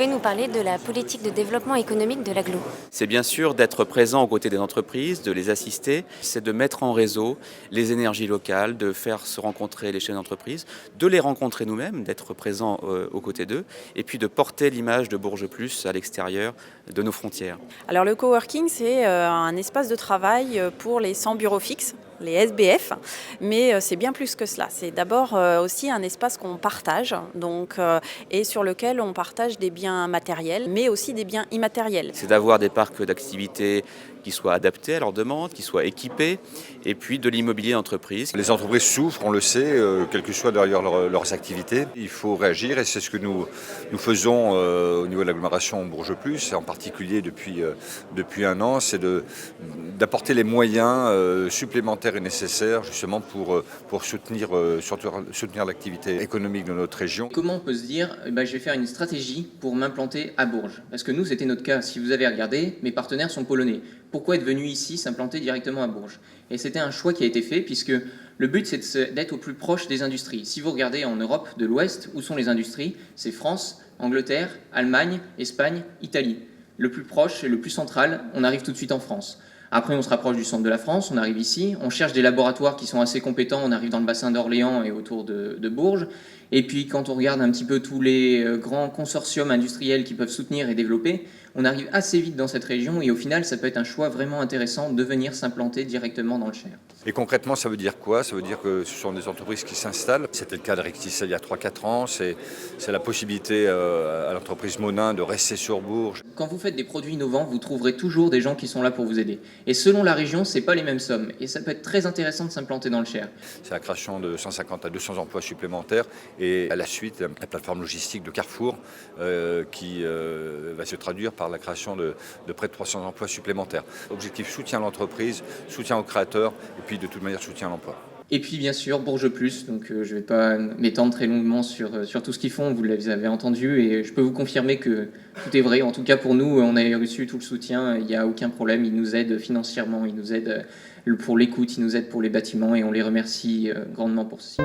pouvez nous parler de la politique de développement économique de l'agglo? C'est bien sûr d'être présent aux côtés des entreprises, de les assister, c'est de mettre en réseau les énergies locales, de faire se rencontrer les chaînes d'entreprise, de les rencontrer nous-mêmes, d'être présents aux côtés d'eux, et puis de porter l'image de Bourges Plus à l'extérieur de nos frontières. Alors le coworking, c'est un espace de travail pour les sans bureaux fixes, les SBF, mais c'est bien plus que cela. C'est d'abord aussi un espace qu'on partage, et sur lequel on partage des biens matériels, mais aussi des biens immatériels. C'est d'avoir des parcs d'activités qui soient adaptés à leurs demandes, qui soient équipés, et puis de l'immobilier d'entreprise. Les entreprises souffrent, on le sait, quelles que soient d'ailleurs leurs activités. Il faut réagir et c'est ce que nous faisons au niveau de l'agglomération Bourges Plus, et en particulier depuis un an, c'est d'apporter les moyens supplémentaires et nécessaires justement pour soutenir l'activité économique de notre région. Comment on peut se dire, je vais faire une stratégie pour m'implanter à Bourges? Parce que nous, c'était notre cas. Si vous avez regardé, mes partenaires sont polonais. Pourquoi être venu ici s'implanter directement à Bourges? Et c'était un choix qui a été fait puisque le but, c'est d'être au plus proche des industries. Si vous regardez en Europe de l'Ouest, où sont les industries? C'est France, Angleterre, Allemagne, Espagne, Italie. Le plus proche et le plus central, on arrive tout de suite en France. Après, on se rapproche du centre de la France, on arrive ici, on cherche des laboratoires qui sont assez compétents, on arrive dans le bassin d'Orléans et autour de Bourges. Et puis, quand on regarde un petit peu tous les grands consortiums industriels qui peuvent soutenir et développer, on arrive assez vite dans cette région et au final, ça peut être un choix vraiment intéressant de venir s'implanter directement dans le Cher. Et concrètement, ça veut dire quoi? Ça veut dire que ce sont des entreprises qui s'installent. C'était le cas de Recticel il y a 3-4 ans. C'est la possibilité à l'entreprise Monin de rester sur Bourges. Quand vous faites des produits innovants, vous trouverez toujours des gens qui sont là pour vous aider. Et selon la région, c'est pas les mêmes sommes. Et ça peut être très intéressant de s'implanter dans le Cher. C'est la création de 150 à 200 emplois supplémentaires. Et à la suite, la plateforme logistique de Carrefour qui va se traduire par la création de près de 300 emplois supplémentaires. Objectif, soutien à l'entreprise, soutien aux créateurs et puis de toute manière soutien à l'emploi. Et puis bien sûr Bourges Plus, donc je ne vais pas m'étendre très longuement sur tout ce qu'ils font, vous l'avez entendu et je peux vous confirmer que tout est vrai. En tout cas pour nous, on a reçu tout le soutien, il n'y a aucun problème, ils nous aident financièrement, ils nous aident pour l'écoute, ils nous aident pour les bâtiments et on les remercie grandement pour ceci.